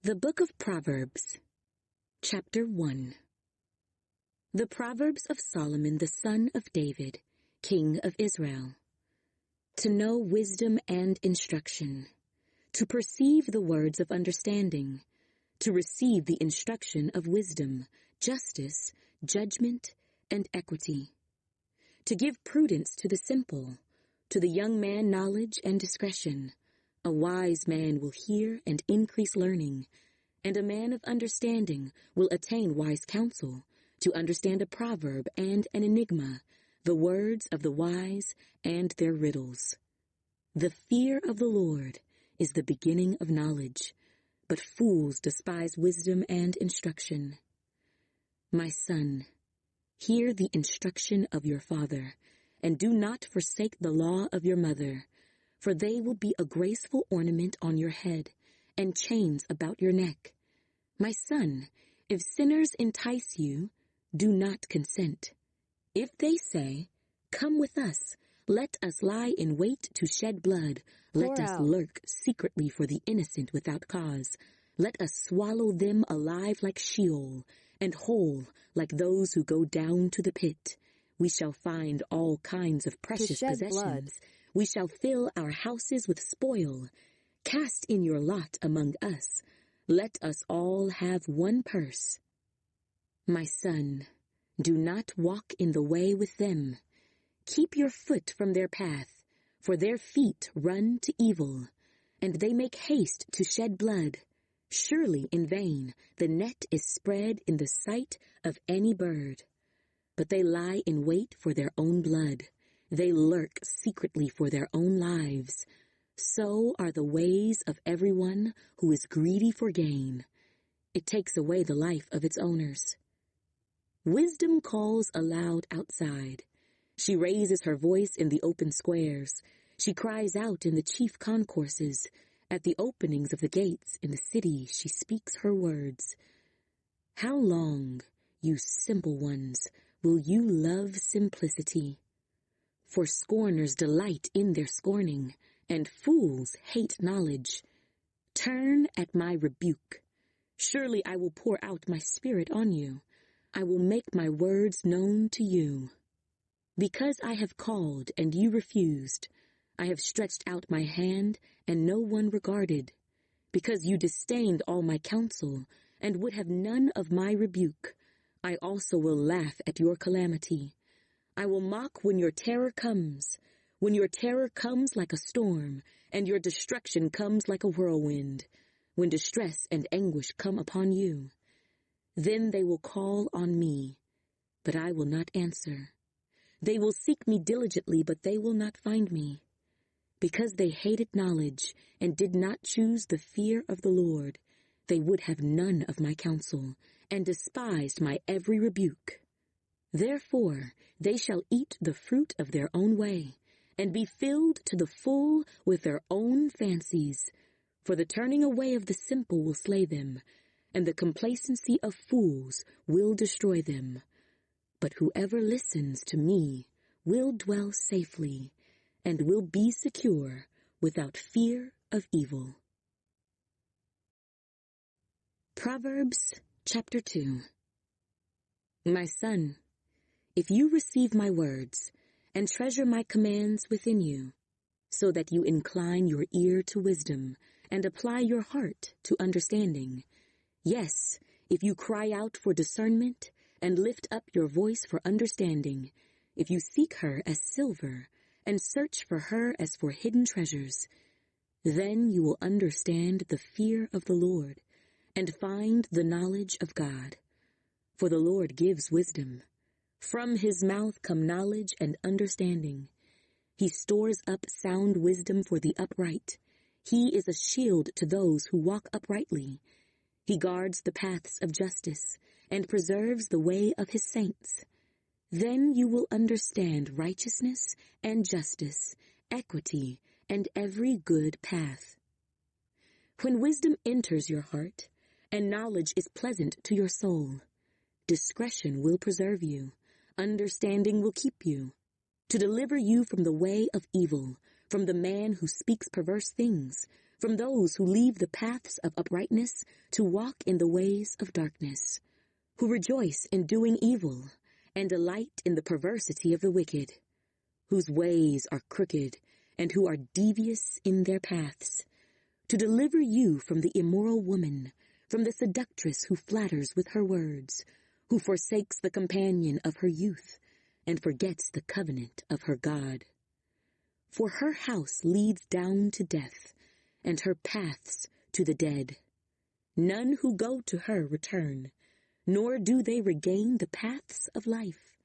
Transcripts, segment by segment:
The Book of Proverbs, Chapter 1. The Proverbs of Solomon the son of David, king of Israel. To know wisdom and instruction, to perceive the words of understanding, to receive the instruction of wisdom, justice, judgment, and equity. To give prudence to the simple, to the young man knowledge and discretion. A wise man will hear and increase learning, and a man of understanding will attain wise counsel, to understand a proverb and an enigma, the words of the wise and their riddles. The fear of the Lord is the beginning of knowledge, but fools despise wisdom and instruction. My son, hear the instruction of your father, and do not forsake the law of your mother, for they will be a graceful ornament on your head, and chains about your neck. My son, if sinners entice you, do not consent. If they say, "Come with us, let us lie in wait to shed blood, let us lurk secretly for the innocent without cause, let us swallow them alive like Sheol, and whole like those who go down to the pit. We shall find all kinds of precious possessions. We shall fill our houses with spoil. Cast in your lot among us. Let us all have one purse. My son, do not walk in the way with them. Keep your foot from their path, for their feet run to evil, and they make haste to shed blood. Surely in vain the net is spread in the sight of any bird. But they lie in wait for their own blood. They lurk secretly for their own lives. So are the ways of everyone who is greedy for gain. It takes away the life of its owners. Wisdom calls aloud outside. She raises her voice in the open squares. She cries out in the chief concourses. At the openings of the gates in the city she speaks her words. How long, you simple ones, will you love simplicity? For scorners delight in their scorning, and fools hate knowledge. Turn at my rebuke. Surely I will pour out my spirit on you. I will make my words known to you. Because I have called and you refused, I have stretched out my hand and no one regarded. Because you disdained all my counsel and would have none of my rebuke, I also will laugh at your calamity. I will mock when your terror comes like a storm, and your destruction comes like a whirlwind, when distress and anguish come upon you. Then they will call on me, but I will not answer. They will seek me diligently, but they will not find me. Because they hated knowledge and did not choose the fear of the Lord, they would have none of my counsel, and despised my every rebuke. Therefore they shall eat the fruit of their own way, and be filled to the full with their own fancies. For the turning away of the simple will slay them, and the complacency of fools will destroy them. But whoever listens to me will dwell safely, and will be secure without fear of evil. Proverbs chapter 2. My son, if you receive my words, and treasure my commands within you, so that you incline your ear to wisdom, and apply your heart to understanding, yes, if you cry out for discernment, and lift up your voice for understanding, if you seek her as silver, and search for her as for hidden treasures, then you will understand the fear of the Lord, and find the knowledge of God. For the Lord gives wisdom. From his mouth come knowledge and understanding. He stores up sound wisdom for the upright. He is a shield to those who walk uprightly. He guards the paths of justice, and preserves the way of his saints. Then you will understand righteousness and justice, equity, and every good path. When wisdom enters your heart, and knowledge is pleasant to your soul, discretion will preserve you, understanding will keep you, to deliver you from the way of evil, from the man who speaks perverse things, from those who leave the paths of uprightness to walk in the ways of darkness, who rejoice in doing evil and delight in the perversity of the wicked, whose ways are crooked and who are devious in their paths, to deliver you from the immoral woman, from the seductress who flatters with her words, who forsakes the companion of her youth and forgets the covenant of her God. For her house leads down to death, and her paths to the dead. None who go to her return, nor do they regain the paths of life.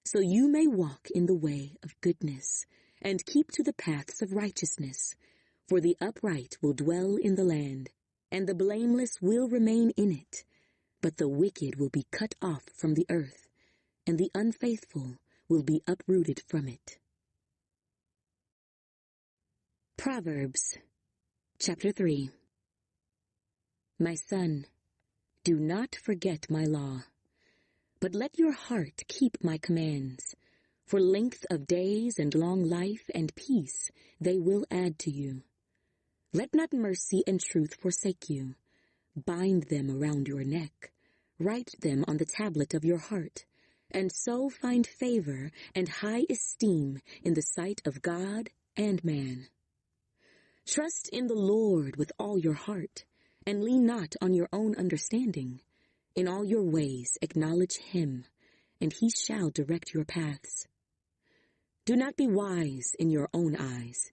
So you may walk in the way of goodness, and keep to the paths of righteousness, for the upright will dwell in the land, and the blameless will remain in it. But the wicked will be cut off from the earth, and the unfaithful will be uprooted from it. Proverbs, chapter 3. My son, do not forget my law, but let your heart keep my commands, for length of days and long life and peace they will add to you. Let not mercy and truth forsake you. Bind them around your neck, write them on the tablet of your heart, and so find favor and high esteem in the sight of God and man. Trust in the Lord with all your heart, and lean not on your own understanding. In all your ways acknowledge him, and he shall direct your paths. Do not be wise in your own eyes.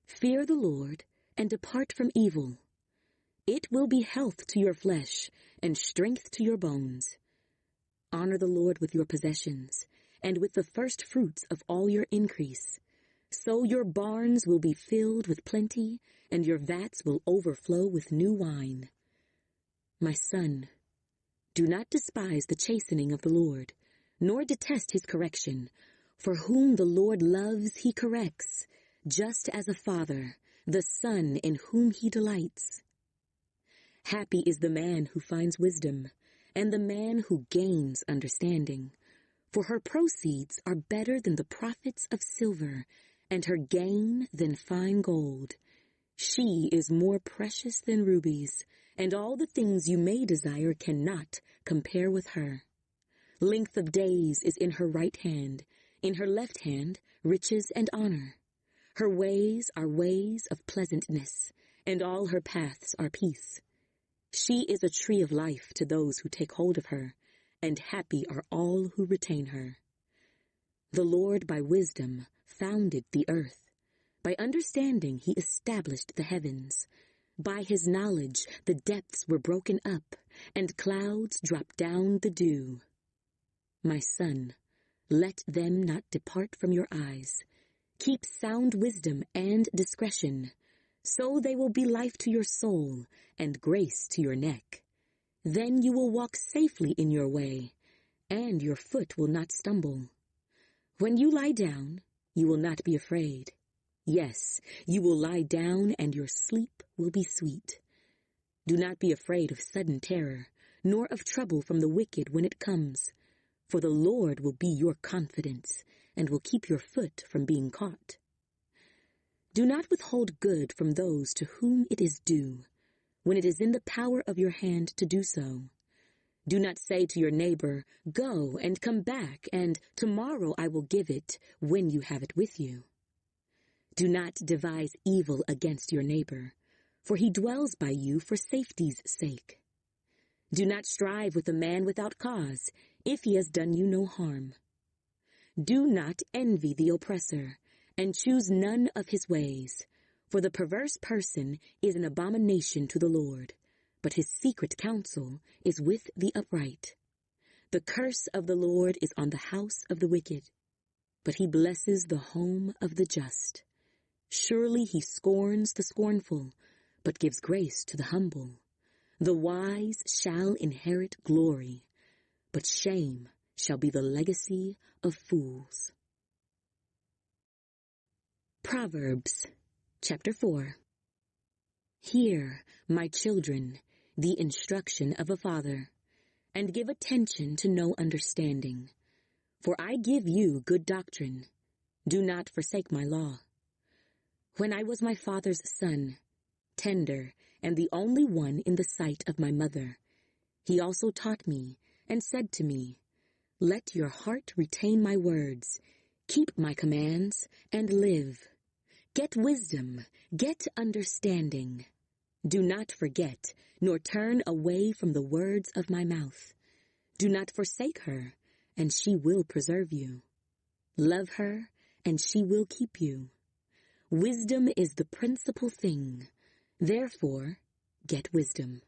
Fear the Lord, and depart from evil. It will be health to your flesh, and strength to your bones. Honor the Lord with your possessions, and with the first fruits of all your increase. So your barns will be filled with plenty, and your vats will overflow with new wine. My son, do not despise the chastening of the Lord, nor detest his correction. For whom the Lord loves he corrects, just as a father, the son in whom he delights. Happy is the man who finds wisdom, and the man who gains understanding. For her proceeds are better than the profits of silver, and her gain than fine gold. She is more precious than rubies, and all the things you may desire cannot compare with her. Length of days is in her right hand, in her left hand riches and honor. Her ways are ways of pleasantness, and all her paths are peace. She is a tree of life to those who take hold of her, and happy are all who retain her. The Lord by wisdom founded the earth. By understanding he established the heavens. By his knowledge the depths were broken up, and clouds dropped down the dew. My son, let them not depart from your eyes. Keep sound wisdom and discretion, so they will be life to your soul and grace to your neck. Then you will walk safely in your way, and your foot will not stumble. When you lie down, you will not be afraid. Yes, you will lie down, and your sleep will be sweet. Do not be afraid of sudden terror, nor of trouble from the wicked when it comes. For the Lord will be your confidence, and will keep your foot from being caught. Do not withhold good from those to whom it is due, when it is in the power of your hand to do so. Do not say to your neighbor, "Go and come back, and tomorrow I will give it," when you have it with you. Do not devise evil against your neighbor, for he dwells by you for safety's sake. Do not strive with a man without cause, if he has done you no harm. Do not envy the oppressor, and choose none of his ways, for the perverse person is an abomination to the Lord, but his secret counsel is with the upright. The curse of the Lord is on the house of the wicked, but he blesses the home of the just. Surely he scorns the scornful, but gives grace to the humble. The wise shall inherit glory, but shame shall be the legacy of fools. Proverbs, chapter 4. Hear, my children, the instruction of a father, and give attention to know understanding. For I give you good doctrine. Do not forsake my law. When I was my father's son, tender, and the only one in the sight of my mother. He also taught me, and said to me, Let your heart retain my words, keep my commands, and live. Get wisdom, get understanding. Do not forget, nor turn away from the words of my mouth. Do not forsake her, and she will preserve you. Love her, and she will keep you. Wisdom is the principal thing. Therefore, get wisdom.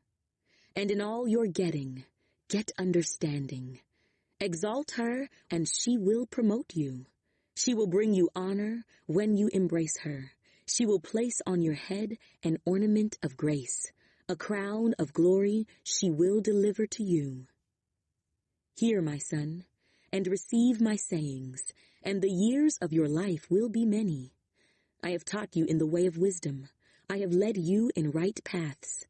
And in all your getting, get understanding. Exalt her, and she will promote you. She will bring you honor when you embrace her. She will place on your head an ornament of grace. A crown of glory she will deliver to you. Hear, my son, and receive my sayings, and the years of your life will be many. I have taught you in the way of wisdom. I have led you in right paths.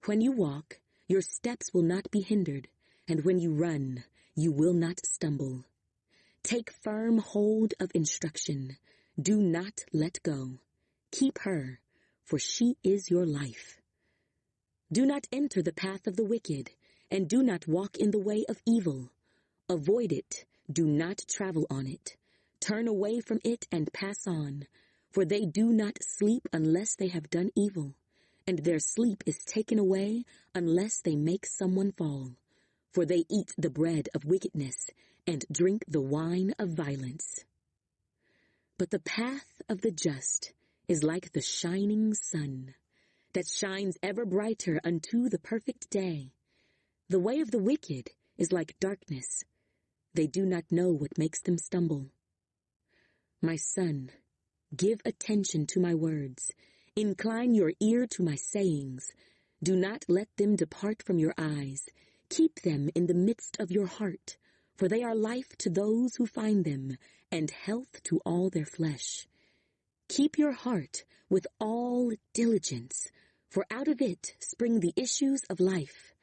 When you walk, your steps will not be hindered, and when you run, you will not stumble. Take firm hold of instruction. Do not let go. Keep her, for she is your life. Do not enter the path of the wicked, and do not walk in the way of evil. Avoid it, do not travel on it. Turn away from it and pass on, for they do not sleep unless they have done evil, and their sleep is taken away unless they make someone fall. For they eat the bread of wickedness and drink the wine of violence. But the path of the just is like the shining sun, that shines ever brighter unto the perfect day. The way of the wicked is like darkness. They do not know what makes them stumble. My son, give attention to my words. Incline your ear to my sayings. Do not let them depart from your eyes. Keep them in the midst of your heart, for they are life to those who find them, and health to all their flesh. Keep your heart with all diligence, for out of it spring the issues of life.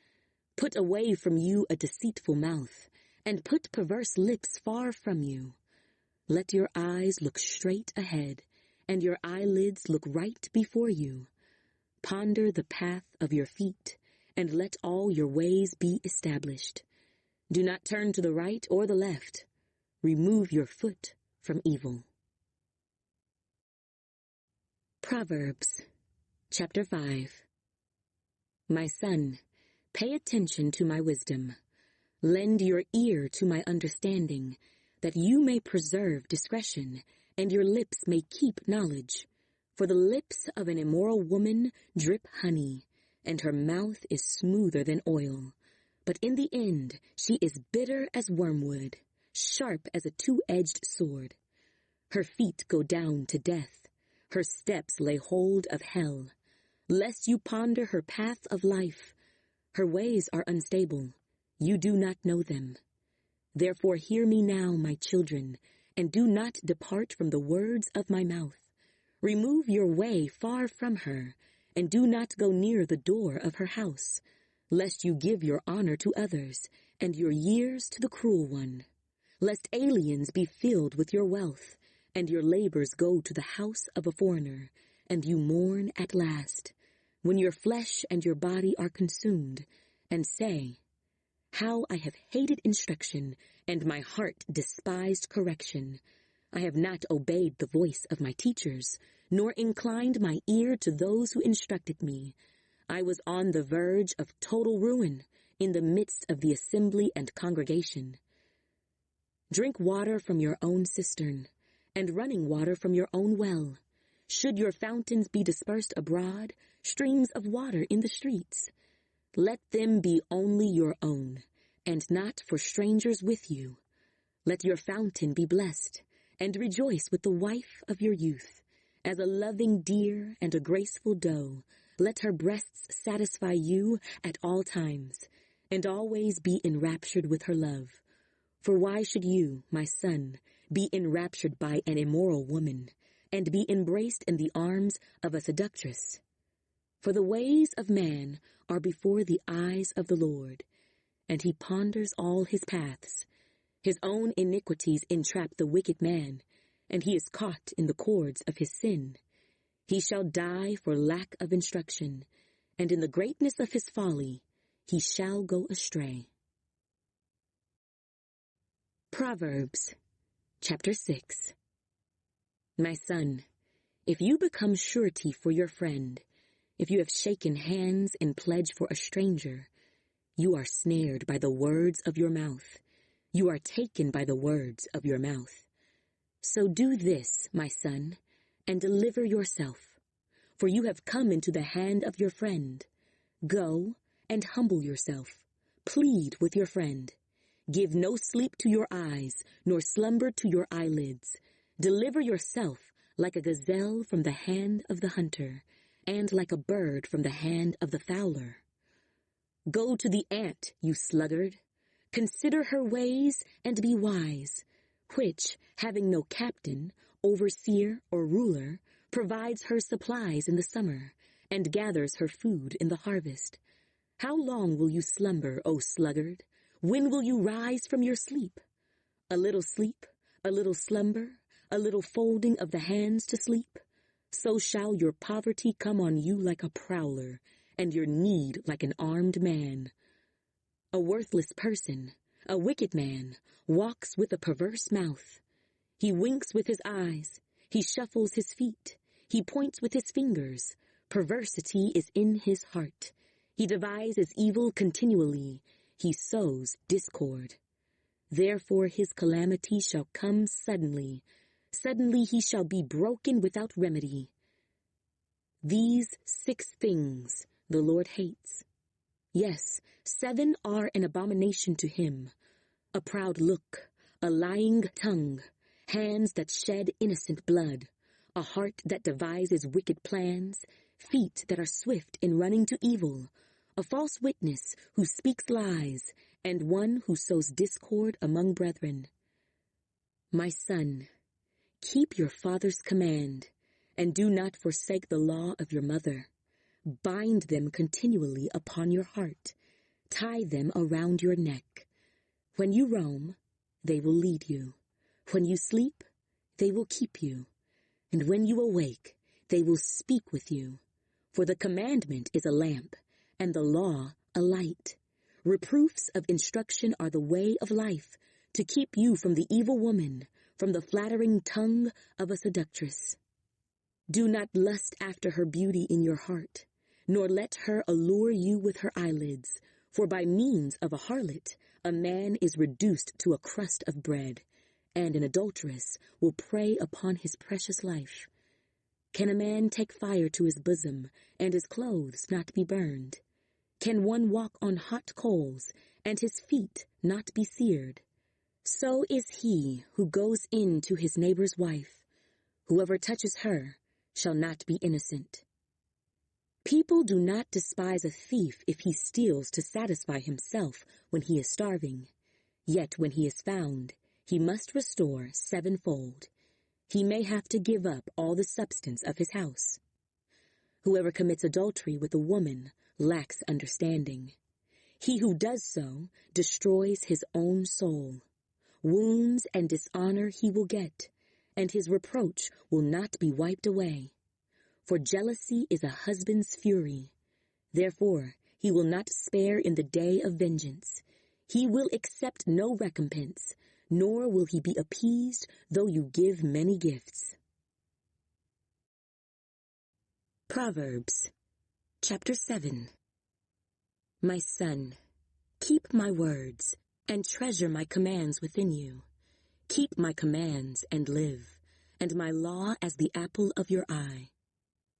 Put away from you a deceitful mouth, and put perverse lips far from you. Let your eyes look straight ahead, and your eyelids look right before you. Ponder the path of your feet, and let all your ways be established. Do not turn to the right or the left. Remove your foot from evil. Proverbs, chapter 5. My son, pay attention to my wisdom. Lend your ear to my understanding, that you may preserve discretion, and your lips may keep knowledge. For the lips of an immoral woman drip honey, and her mouth is smoother than oil. But in the end she is bitter as wormwood, sharp as a two-edged sword. Her feet go down to death. Her steps lay hold of hell. Lest you ponder her path of life. Her ways are unstable. You do not know them. Therefore hear me now, my children, and do not depart from the words of my mouth. Remove your way far from her, and do not go near the door of her house, lest you give your honor to others, and your years to the cruel one. Lest aliens be filled with your wealth, and your labors go to the house of a foreigner, and you mourn at last, when your flesh and your body are consumed, and say, How I have hated instruction, and my heart despised correction. I have not obeyed the voice of my teachers, nor inclined my ear to those who instructed me. I was on the verge of total ruin, in the midst of the assembly and congregation. Drink water from your own cistern, and running water from your own well. Should your fountains be dispersed abroad, streams of water in the streets? Let them be only your own, and not for strangers with you. Let your fountain be blessed, and rejoice with the wife of your youth. As a loving deer and a graceful doe, let her breasts satisfy you at all times, and always be enraptured with her love. For why should you, my son, be enraptured by an immoral woman, and be embraced in the arms of a seductress? For the ways of man are before the eyes of the Lord, and he ponders all his paths. His own iniquities entrap the wicked man, and he is caught in the cords of his sin. He shall die for lack of instruction, and in the greatness of his folly he shall go astray. Proverbs, chapter 6. My son, if you become surety for your friend, if you have shaken hands in pledge for a stranger, you are snared by the words of your mouth. You are taken by the words of your mouth. So do this, my son, and deliver yourself, for you have come into the hand of your friend. Go and humble yourself. Plead with your friend. Give no sleep to your eyes, nor slumber to your eyelids. Deliver yourself like a gazelle from the hand of the hunter, and like a bird from the hand of the fowler. Go to the ant, you sluggard. Consider her ways and be wise, which, having no captain, overseer, or ruler, provides her supplies in the summer, and gathers her food in the harvest. How long will you slumber, O sluggard? When will you rise from your sleep? A little sleep, a little slumber, a little folding of the hands to sleep. So shall your poverty come on you like a prowler, and your need like an armed man. A worthless person, a wicked man, walks with a perverse mouth. He winks with his eyes, he shuffles his feet, he points with his fingers. Perversity is in his heart. He devises evil continually, he sows discord. Therefore his calamity shall come suddenly. Suddenly he shall be broken without remedy. These 6 things the Lord hates. Yes, 7 are an abomination to him: a proud look, a lying tongue, hands that shed innocent blood, a heart that devises wicked plans, feet that are swift in running to evil, a false witness who speaks lies, and one who sows discord among brethren. My son, keep your father's command, and do not forsake the law of your mother. Bind them continually upon your heart. Tie them around your neck. When you roam, they will lead you. When you sleep, they will keep you. And when you awake, they will speak with you. For the commandment is a lamp, and the law a light. Reproofs of instruction are the way of life, to keep you from the evil woman, from the flattering tongue of a seductress. Do not lust after her beauty in your heart, nor let her allure you with her eyelids, for by means of a harlot a man is reduced to a crust of bread, and an adulteress will prey upon his precious life. Can a man take fire to his bosom, and his clothes not be burned? Can one walk on hot coals, and his feet not be seared? So is he who goes in to his neighbor's wife. Whoever touches her shall not be innocent. People do not despise a thief if he steals to satisfy himself when he is starving. Yet when he is found, he must restore 7-fold. He may have to give up all the substance of his house. Whoever commits adultery with a woman lacks understanding. He who does so destroys his own soul. Wounds and dishonor he will get, and his reproach will not be wiped away. For jealousy is a husband's fury. Therefore he will not spare in the day of vengeance. He will accept no recompense, nor will he be appeased though you give many gifts. Proverbs, chapter 7. My son, keep my words, and treasure my commands within you. Keep my commands and live, and my law as the apple of your eye.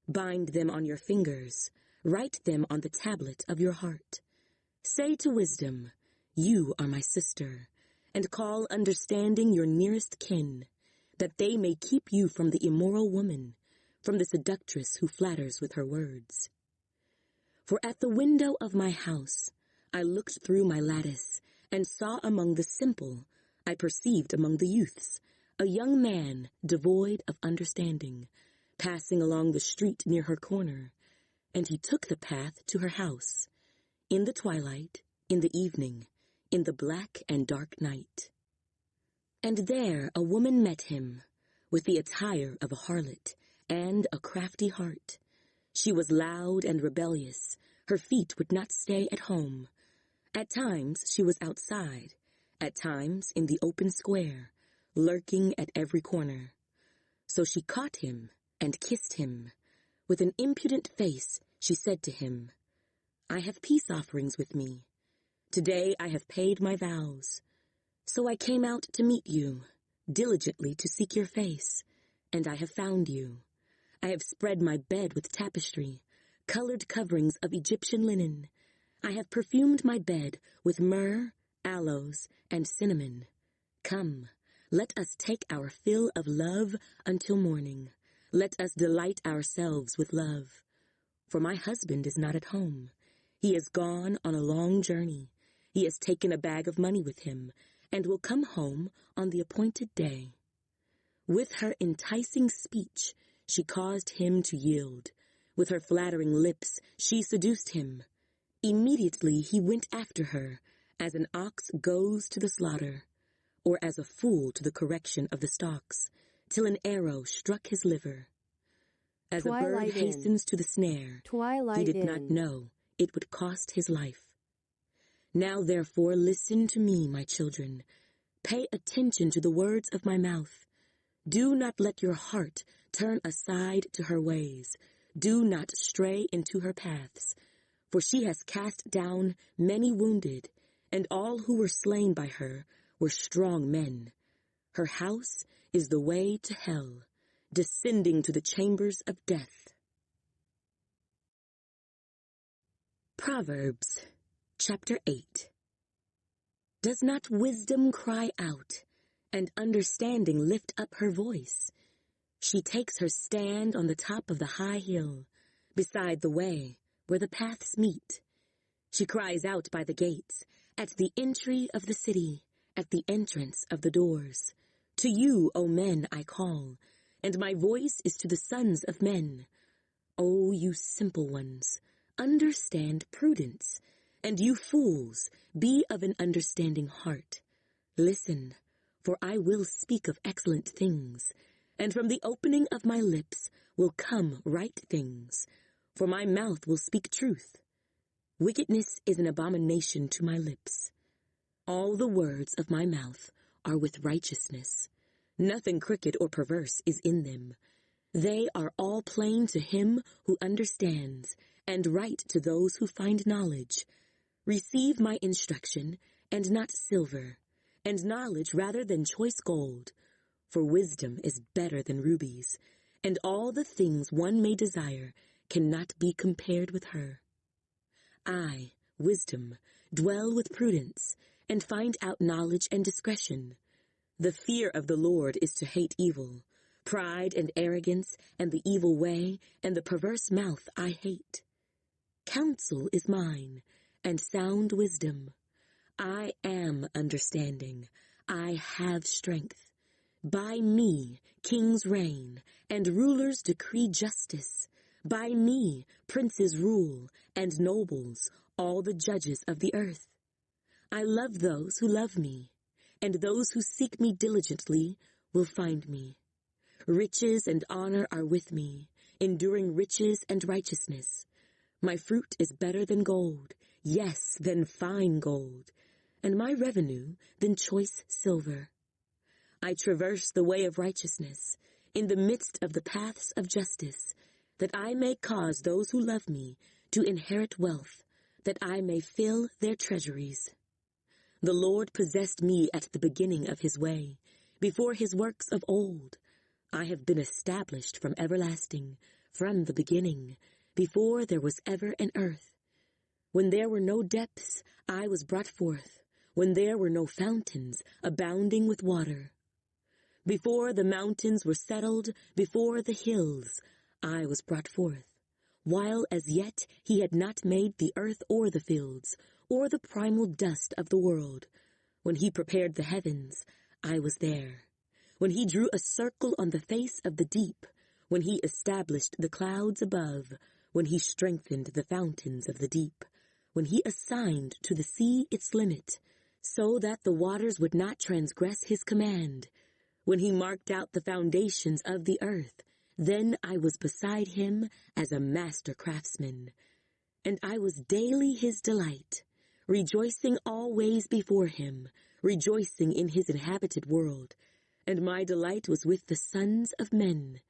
Bind them on your fingers, write them on the tablet of your heart. Say to wisdom, you are my sister, and call understanding your nearest kin, that they may keep you from the immoral woman, from the seductress who flatters with her words. For at the window of my house I looked through my lattice, and saw among the simple, I perceived among the youths, a young man devoid of understanding, passing along the street near her corner, and he took the path to her house, in the twilight, in the evening, in the black and dark night. And there a woman met him, with the attire of a harlot, and a crafty heart. She was loud and rebellious. Her feet would not stay at home. At times she was outside, at times in the open square, lurking at every corner. So she caught him and kissed him. With an impudent face she said to him, "I have peace offerings with me. Today I have paid my vows. So I came out to meet you, diligently to seek your face, and I have found you. I have spread my bed with tapestry, colored coverings of Egyptian linen. I have perfumed my bed with myrrh, aloes, and cinnamon. Come, let us take our fill of love until morning. Let us delight ourselves with love. For my husband is not at home. He has gone on a long journey. He has taken a bag of money with him, and will come home on the appointed day." With her enticing speech, she caused him to yield. With her flattering lips, she seduced him. Immediately he went after her, as an ox goes to the slaughter, or as a fool to the correction of the stocks, till an arrow struck his liver. As a bird hastens to the snare, he did not know it would cost his life. Now therefore listen to me, my children. Pay attention to the words of my mouth. Do not let your heart turn aside to her ways. Do not stray into her paths. For she has cast down many wounded, and all who were slain by her were strong men. Her house is the way to hell, descending to the chambers of death. Proverbs, chapter 8. Does not wisdom cry out, and understanding lift up her voice? She takes her stand on the top of the high hill, beside the way where the paths meet. She cries out by the gates, at the entry of the city, at the entrance of the doors. To you, O men, I call, and my voice is to the sons of men. O you simple ones, understand prudence, and you fools, be of an understanding heart. Listen, for I will speak of excellent things, and from the opening of my lips will come right things, for my mouth will speak truth. Wickedness is an abomination to my lips. All the words of my mouth are with righteousness. Nothing crooked or perverse is in them. They are all plain to him who understands, and right to those who find knowledge. Receive my instruction, and not silver, and knowledge rather than choice gold. For wisdom is better than rubies, and all the things one may desire cannot be compared with her. I, wisdom, dwell with prudence, and find out knowledge and discretion. The fear of the Lord is to hate evil. Pride and arrogance, and the evil way, and the perverse mouth I hate. Counsel is mine, and sound wisdom. I am understanding. I have strength. By me kings reign, and rulers decree justice. By me princes rule, and nobles, all the judges of the earth. I love those who love me, and those who seek me diligently will find me. Riches and honor are with me, enduring riches and righteousness. My fruit is better than gold, yes, than fine gold, and my revenue than choice silver. I traverse the way of righteousness, in the midst of the paths of justice, that I may cause those who love me to inherit wealth, that I may fill their treasuries. The Lord possessed me at the beginning of his way, before his works of old. I have been established from everlasting, from the beginning, before there was ever an earth. When there were no depths, I was brought forth, when there were no fountains abounding with water. Before the mountains were settled, before the hills, I was brought forth, while as yet he had not made the earth or the fields, or the primal dust of the world. When he prepared the heavens, I was there. When he drew a circle on the face of the deep, when he established the clouds above, when he strengthened the fountains of the deep, when he assigned to the sea its limit, so that the waters would not transgress his command, when he marked out the foundations of the earth, Then I was beside him as a master craftsman, and I was daily his delight, rejoicing always before him, rejoicing in his inhabited world, and my delight was with the sons of men.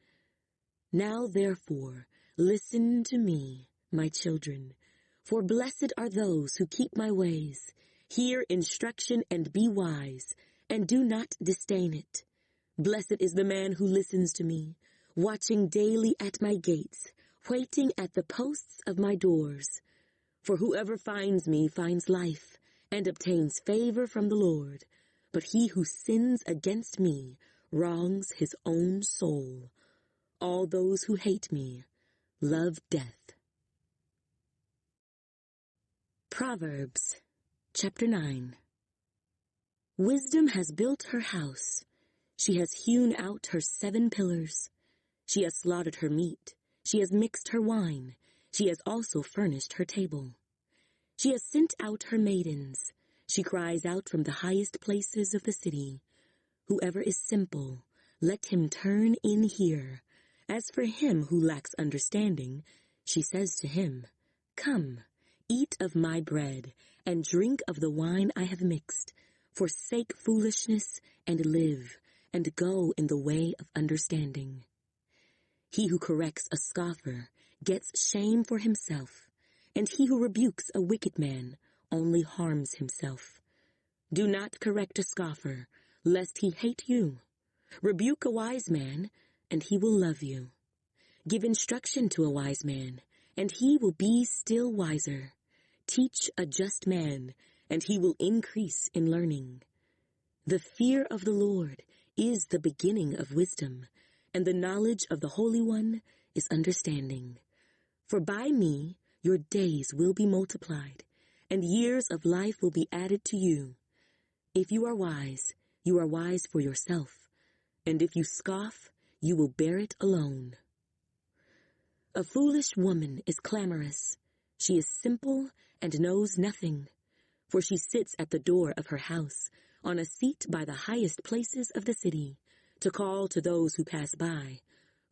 Now therefore listen to me, my children, for blessed are those who keep my ways. Hear instruction and be wise, and do not disdain it. Blessed is the man who listens to me, watching daily at my gates, waiting at the posts of my doors. For whoever finds me finds life, and obtains favor from the Lord. But he who sins against me wrongs his own soul. All those who hate me love death. Proverbs, chapter 9. Wisdom has built her house. She has hewn out her 7 pillars. She has slaughtered her meat. She has mixed her wine. She has also furnished her table. She has sent out her maidens. She cries out from the highest places of the city. Whoever is simple, let him turn in here. As for him who lacks understanding, she says to him, Come, eat of my bread, and drink of the wine I have mixed. Forsake foolishness, and live, and go in the way of understanding. He who corrects a scoffer gets shame for himself, and he who rebukes a wicked man only harms himself. Do not correct a scoffer, lest he hate you. Rebuke a wise man, and he will love you. Give instruction to a wise man, and he will be still wiser. Teach a just man, and he will increase in learning. The fear of the Lord is the beginning of wisdom, and the knowledge of the Holy One is understanding. For by me your days will be multiplied, and years of life will be added to you. If you are wise for yourself, and if you scoff, you will bear it alone. A foolish woman is clamorous. She is simple and knows nothing, for she sits at the door of her house, on a seat by the highest places of the city, to call to those who pass by,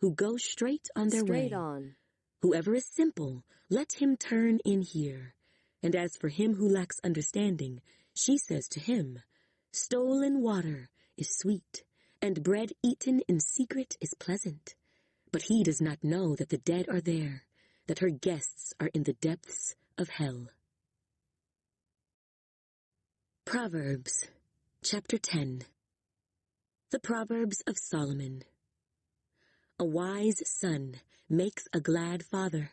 who go straight on their way. Whoever is simple, let him turn in here. And as for him who lacks understanding, she says to him, Stolen water is sweet, and bread eaten in secret is pleasant. But he does not know that the dead are there, that her guests are in the depths of hell. Proverbs, chapter 10. The Proverbs of Solomon. A wise son makes a glad father,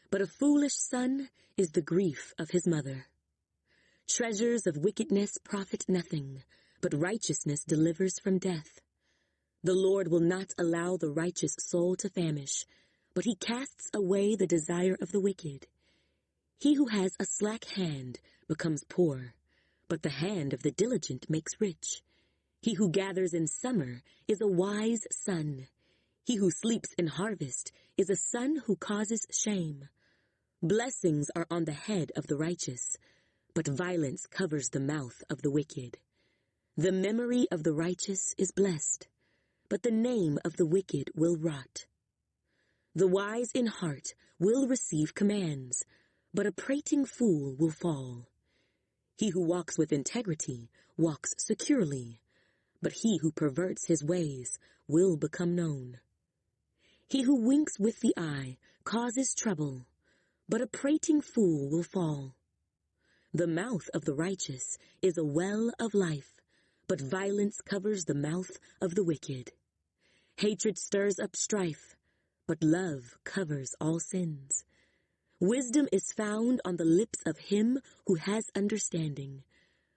but a foolish son is the grief of his mother. Treasures of wickedness profit nothing, but righteousness delivers from death. The Lord will not allow the righteous soul to famish, but he casts away the desire of the wicked. He who has a slack hand becomes poor, but the hand of the diligent makes rich. He who gathers in summer is a wise son. He who sleeps in harvest is a son who causes shame. Blessings are on the head of the righteous, but violence covers the mouth of the wicked. The memory of the righteous is blessed, but the name of the wicked will rot. The wise in heart will receive commands, but a prating fool will fall. He who walks with integrity walks securely, but he who perverts his ways will become known. He who winks with the eye causes trouble, but a prating fool will fall. The mouth of the righteous is a well of life, but violence covers the mouth of the wicked. Hatred stirs up strife, but love covers all sins. Wisdom is found on the lips of him who has understanding,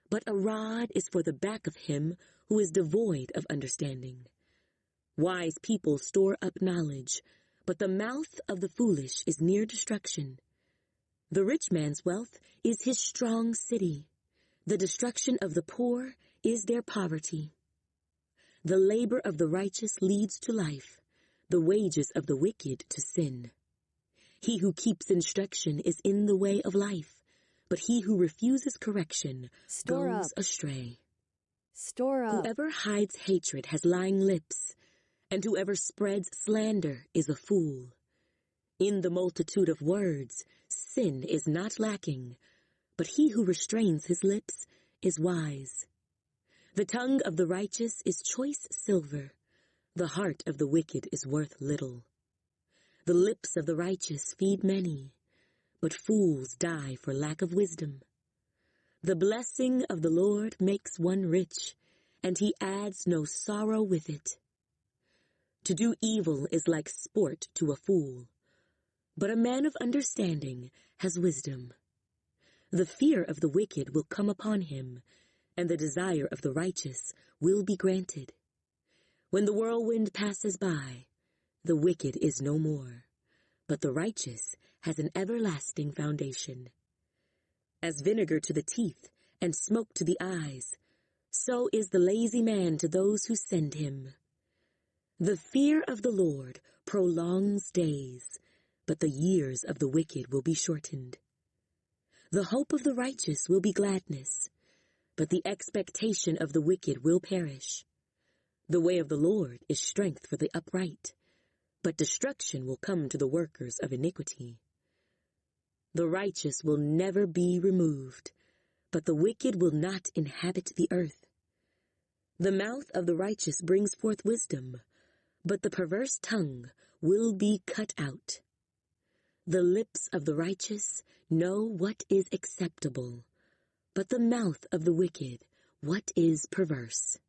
but a rod is for the back of him who is devoid of understanding. Wise people store up knowledge, but the mouth of the foolish is near destruction. The rich man's wealth is his strong city. The destruction of the poor is their poverty. The labor of the righteous leads to life, the wages of the wicked to sin. He who keeps instruction is in the way of life, but he who refuses correction goes astray. Whoever hides hatred has lying lips, and whoever spreads slander is a fool. In the multitude of words, sin is not lacking, but he who restrains his lips is wise. The tongue of the righteous is choice silver. The heart of the wicked is worth little. The lips of the righteous feed many, but fools die for lack of wisdom. The blessing of the Lord makes one rich, and he adds no sorrow with it. To do evil is like sport to a fool, but a man of understanding has wisdom. The fear of the wicked will come upon him, and the desire of the righteous will be granted. When the whirlwind passes by, the wicked is no more, but the righteous has an everlasting foundation. As vinegar to the teeth and smoke to the eyes, so is the lazy man to those who send him. The fear of the Lord prolongs days, but the years of the wicked will be shortened. The hope of the righteous will be gladness, but the expectation of the wicked will perish. The way of the Lord is strength for the upright, but destruction will come to the workers of iniquity. The righteous will never be removed, but the wicked will not inhabit the earth. The mouth of the righteous brings forth wisdom, but the perverse tongue will be cut out. The lips of the righteous know what is acceptable, but the mouth of the wicked what is perverse.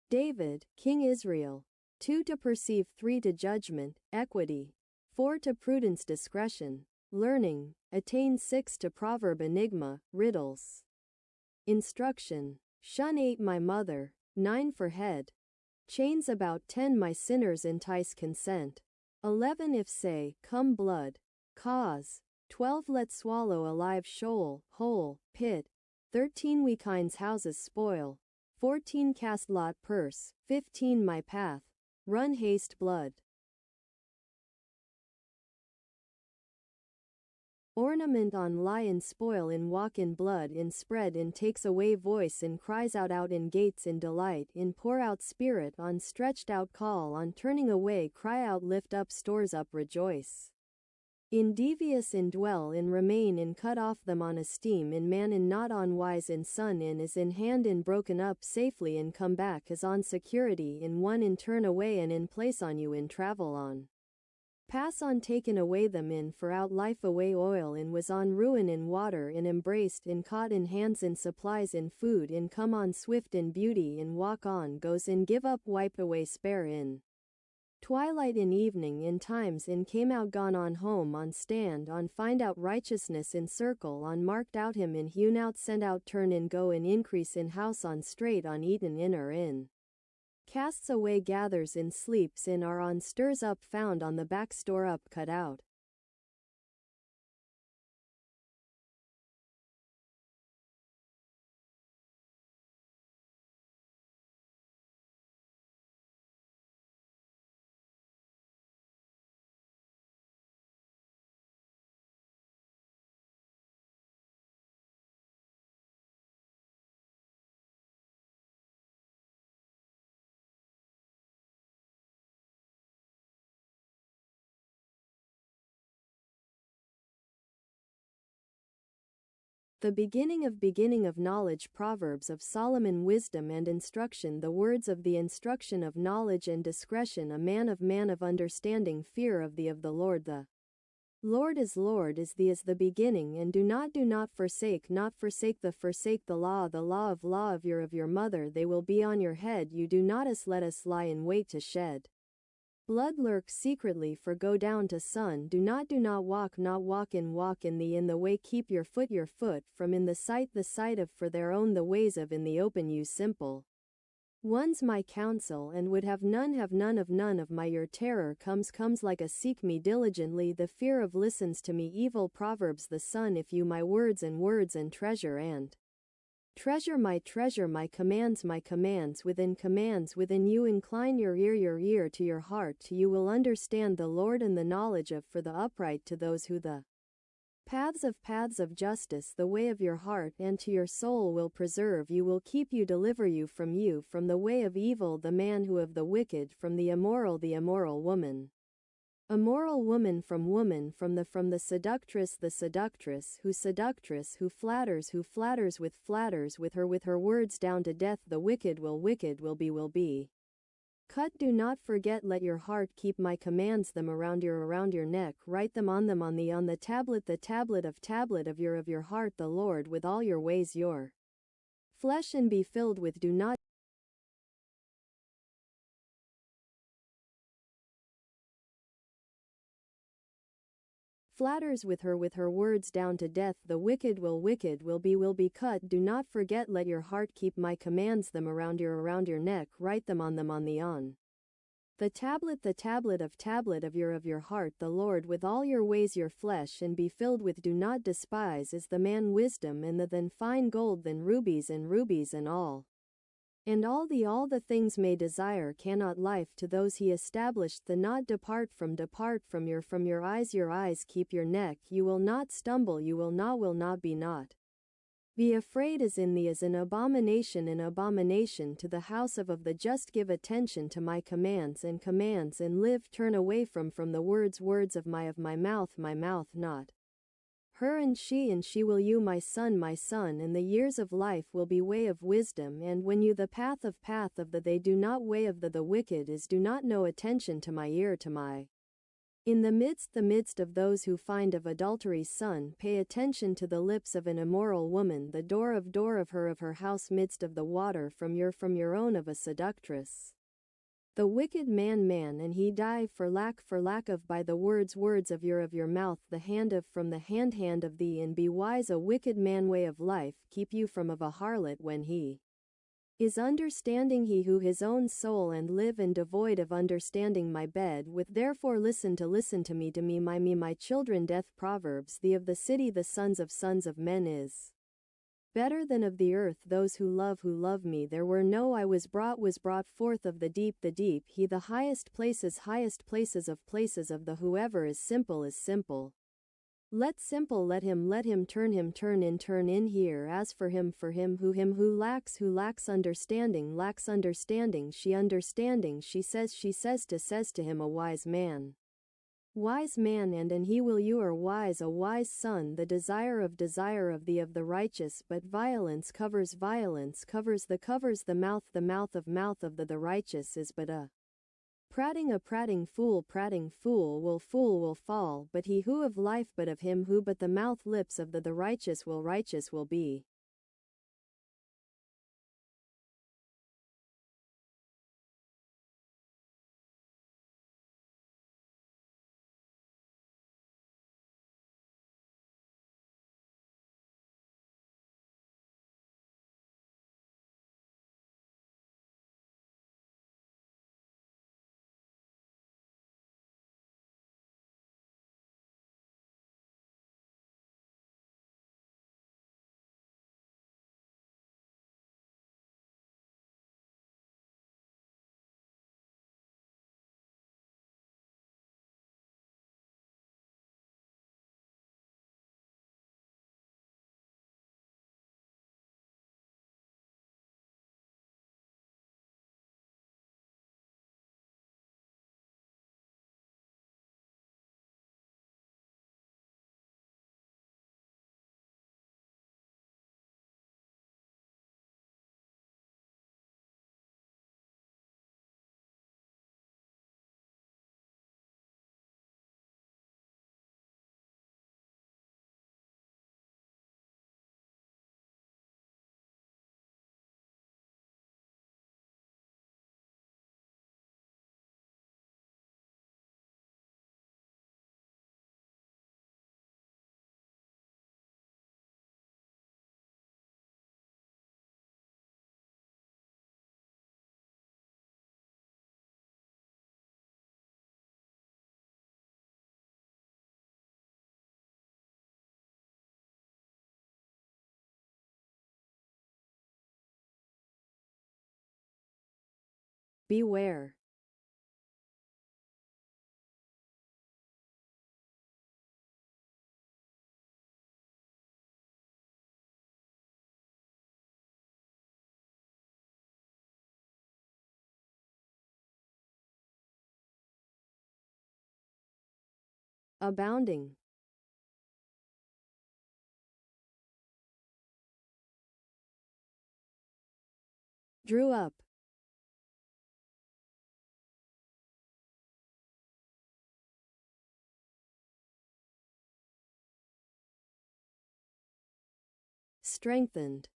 David, King Israel. 2 to perceive, 3 to judgment, equity, 4 to prudence, discretion, learning, attain, 6 to proverb, enigma, riddles, instruction, shun, 8 my mother, 9 for head, chains about, 10 my sinners entice, consent, 11 if say, come blood, cause, 12 let swallow alive shoal, hole, pit. 13 we kinds houses spoil. 14 cast lot purse. 15 my path. Run haste blood. Ornament on lie in spoil in walk in blood in spread in takes away voice in cries out in gates in delight in pour out spirit on stretched out call on turning away cry out lift up stores up rejoice. In devious in dwell in remain in cut off them on esteem in man in not on wise in son in is in hand in broken up safely in come back as on security in one in turn away and in place on you in travel on. Pass on taken away them in for out life away oil in was on ruin in water in embraced in caught in hands in supplies in food in come on swift in beauty in walk on goes in give up wipe away spare in. Twilight in evening in times in came out gone on home on stand on find out righteousness in circle on marked out him in hewn out send out turn in go in increase in house on straight on eaten in or in. Casts away gathers in sleeps in are on stirs up found on the back store up cut out. The beginning of knowledge Proverbs of Solomon wisdom and instruction the words of the instruction of knowledge and discretion a man of understanding fear of the Lord the Lord is the beginning and do not forsake the law of your mother they will be on your head you do not let us lie in wait to shed. Blood lurks secretly for go down to sun do not walk in the way keep your foot from in the sight of for their own the ways of in the open you simple ones my counsel and would have none of my your terror comes like a seek me diligently the fear of listens to me evil Proverbs the son if you my words and treasure my commands within you incline your ear to your heart to you will understand the Lord and the knowledge of for the upright to those who the paths of justice the way of your heart and to your soul will preserve you will keep you deliver you from the way of evil the man who of the wicked from the immoral woman from the seductress who flatters with her words down to death the wicked will be cut do not forget let your heart keep my commands them around your neck write them on the tablet of your heart the Lord with all your ways your flesh and be filled with do not flatters with her words down to death the wicked will be cut do not forget let your heart keep my commands them around your neck write them on the tablet of your heart the Lord with all your ways your flesh and be filled with do not despise is the man wisdom and than fine gold than rubies and all the things may desire cannot life to those he established the not depart from your eyes keep your neck you will not stumble you will not be not be afraid as an abomination to the house of the just give attention to my commands and live turn away from the words of my mouth not her and she will you my son and the years of life will be way of wisdom and when you the path of the they do not way of the wicked is do not know attention to my ear to my in the midst of those who find of adultery son pay attention to the lips of an immoral woman the door of her house midst of the water from your own of a seductress. The wicked man and he die for lack of by the words of your mouth the hand of thee and be wise a wicked man way of life keep you from of a harlot when he Is understanding he who his own soul and live and devoid of understanding my bed with therefore listen to me my children death Proverbs the of the city the sons of men is better than of the earth those who love me there were no I was brought forth of the deep he the highest places of the whoever is simple. Let him turn in here as for him who lacks understanding she says to him a wise man and he will you are wise a wise son the desire of the righteous but violence covers the mouth of the righteous is but a prating fool will fall but he who of life but of him who but the mouth lips of the righteous will be. Beware. Abounding. Drew up. Strengthened.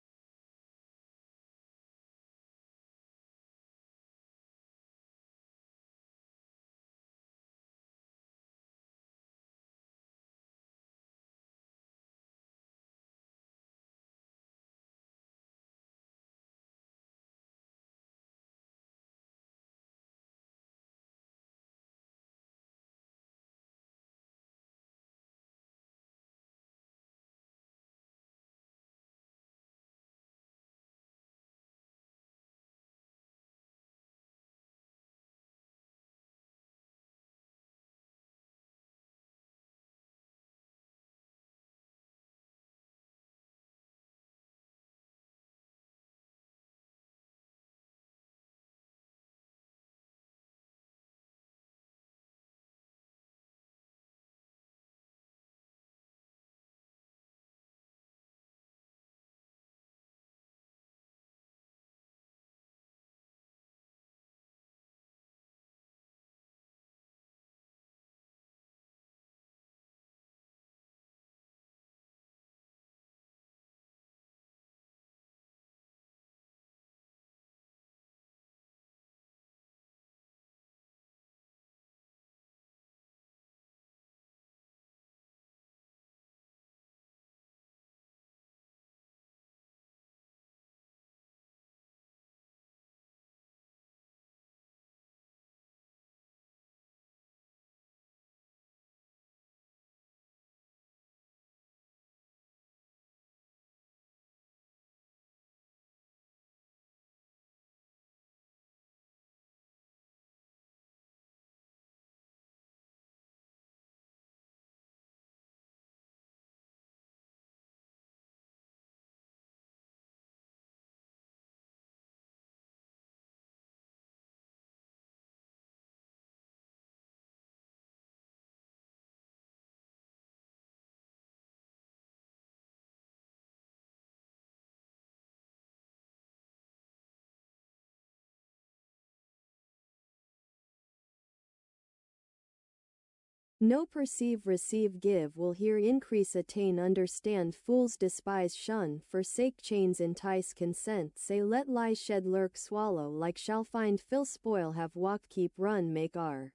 No perceive receive give will hear increase attain understand fools despise shun forsake chains entice consent say let lie shed lurk swallow like shall find fill spoil have walk keep run make are.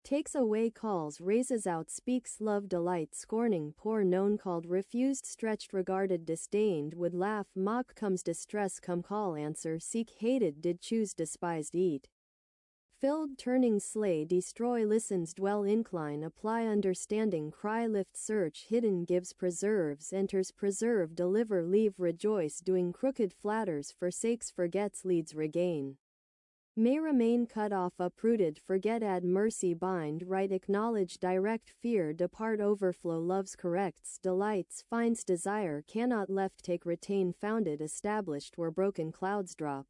Takes away calls raises out speaks love delight scorning poor known called refused stretched regarded disdained would laugh mock comes distress come call answer seek hated did choose despised eat. Filled turning slay destroy listens dwell incline apply understanding cry lift search hidden gives preserves enters preserve deliver leave rejoice doing crooked flatters forsakes forgets leads regain. May remain cut off uprooted forget add mercy bind right acknowledge direct fear depart overflow loves corrects delights finds desire cannot left take retain founded established where broken clouds drop.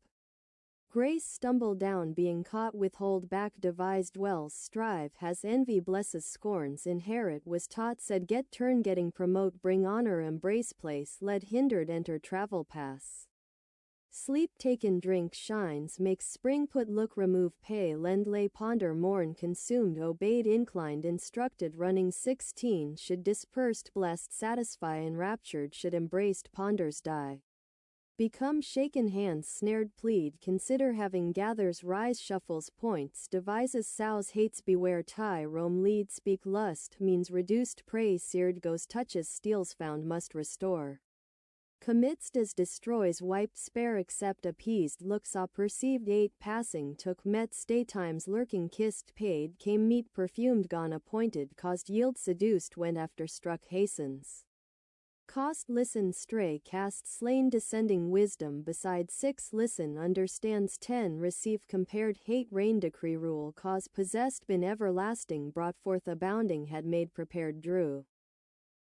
Grace stumble down being caught withhold back devised dwells strive has envy blesses scorns inherit was taught said get turn getting promote bring honor embrace place led hindered enter travel pass. Sleep taken drink shines makes spring put look remove pay lend lay ponder mourn consumed obeyed inclined instructed running 16 should dispersed blessed satisfy enraptured should embraced ponders die. Become shaken hands snared plead consider having gathers rise shuffles points devises sows hates beware tie roam lead speak lust means reduced praise seared goes touches steals found must restore. Commits does destroys wiped spare accept appeased look saw perceived ate passing took met stay times lurking kissed paid came meet perfumed gone appointed caused yield seduced went after struck hastens. Cost listen stray cast slain descending wisdom beside 6 listen understands 10 receive compared hate reign decree rule cause possessed been everlasting brought forth abounding had made prepared drew.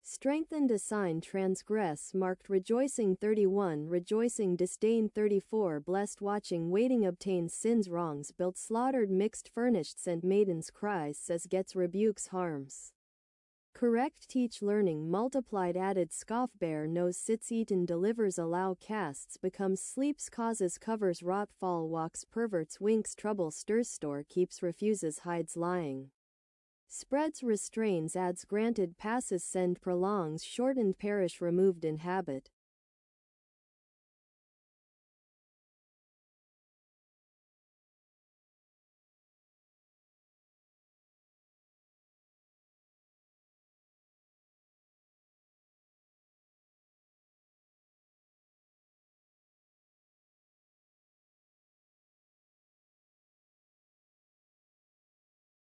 Strengthened assign transgress marked rejoicing 31 rejoicing disdain 34 blessed watching waiting obtains sins wrongs built slaughtered mixed furnished sent maidens cries says gets rebukes harms. Correct teach learning multiplied added scoff bear knows sits eaten delivers allow casts becomes sleeps causes covers rot fall walks perverts winks trouble stirs store keeps refuses hides lying. Spreads restrains adds granted passes send prolongs shortened perish removed inhabit.